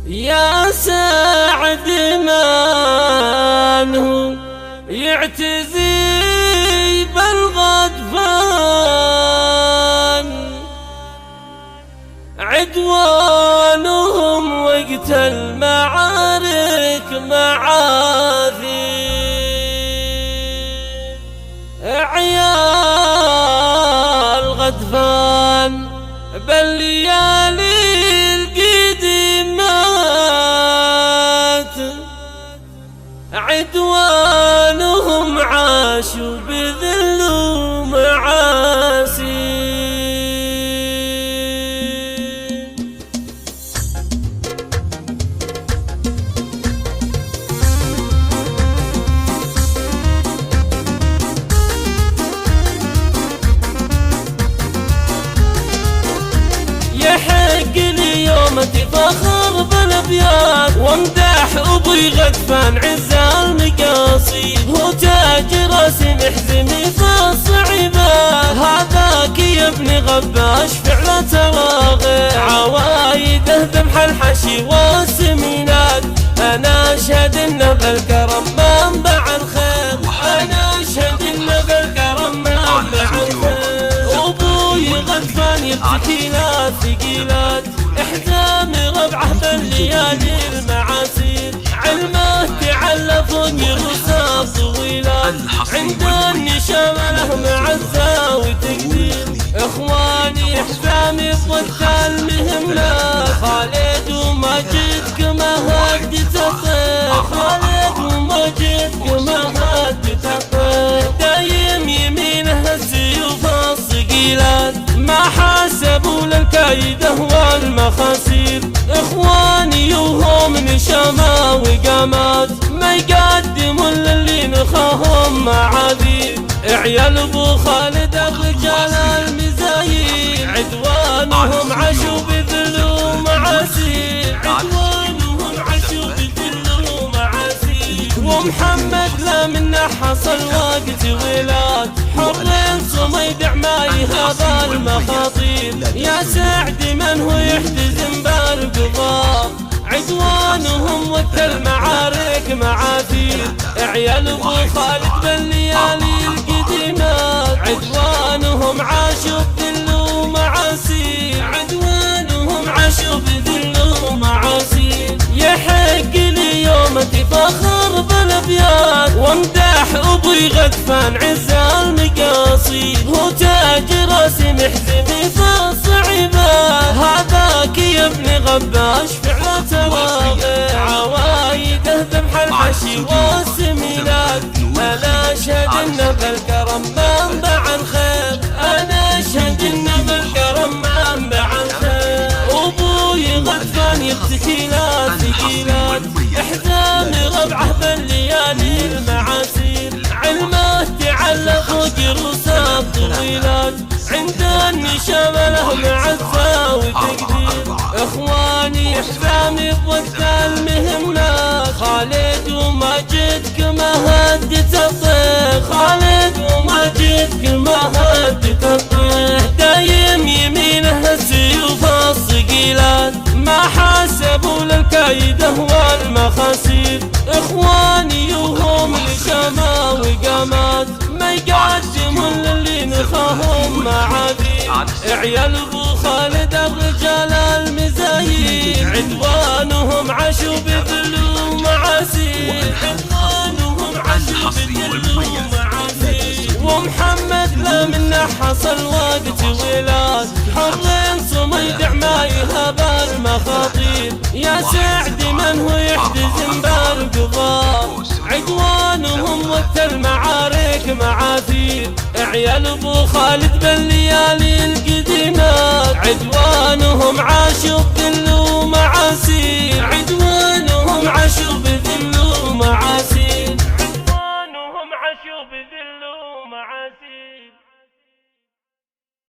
يا سعد من هو يعتزي بالغضبان، عدوانهم وقت المعارك معاذير، عيال غضبان بالليالي القديمات، عدوانهم عاشوا بذل ومعاسي. يحق لي يوم اتفاخر بالابيات وامدح ابوي غدفان عز المقاصيد، هو تاج راسي محزمي في الصعيبات، هذاك يا ابن غباش فعله تراغب، عوايده ذبح الحشي والسمينات، انا اشهد انه بالكرم منبع الخير، انا اشهد انه بالكرم منبع الخير. ابوي غدفان يبتكي لا ثقيلات، احزام ربعه بالليالي المعاسير، علمه تعلى فوق رؤوس طويلات، عند النشام له معزه وتقدير، اخواني احزامي ضد المهمات، خالد وماجد كما هدت الطير، خالد وماجد كما هدت الطير، دايم يمينه السيوف الثقيلات، ما حاسبوا للكايده والمخاسير، اخواني وهم نشامه وقامات، ما يقدمون للي نخاهم معاذير، عيال ابو خالد الرجال المزايين، عدوانهم عاشوا بذل ومعاسير، عدوانهم عاشوا بذل ومعاسير، ومحمد لا منه حصل وقت ولاد، حرين صميدع ما يهاب المخاطير، يا سعد من هو يحتزم بالقضاء، عدوانهم وقت المعارك معاثير، عيال ابو خالد بالليالي القديمات، عدوانهم عاشوا بذل ومعاسير، عدوانهم عاشوا بذل ومعاسير، يحق لي يوم اتفاخر بالابيات وامدح ابوي غدفان عز المقاصيد، هو تاج راسي محزمي في الصعيبات، هذاك يا ابن غباش فعله تراغب، عوايده ذبح الحشي والسمينات، انا اشهد انه بالكرم منبع الخير، انا اشهد انه بالكرم منبع الخير. ابوي غدفان يبتكي لا ثقيلات، احزام ربعه بالليالي المعاسير، علمه تعلى فوق رؤوس الطويلات، عند النشام له معزه وتقدير، اخواني احزامي ضد المهمات، خالد وماجد كما هدت الطير، خالد وماجد كما هدت الطير، دايم يمينه السيوف الثقيلات، ما حاسبوا للكايده والمخاسير، اخواني وهم نشامه وقامات، ما يقدمون للي نخاهم معاذير، عيال ابو خالد الرجال المزايين، عدوانهم عاشوا بذل ومعاسير، عدوانهم عاشوا بذل ومعاسير، ومحمد لا منه حصل وقت ولاد، حرين صميدع ما يهاب المخاطير، يا سعد من هو يحتزم بالقضاء، عدوانهم وقت المعارك معاثير، عيال ابو خالد بالليالي القديمات، عدوانهم عاشوا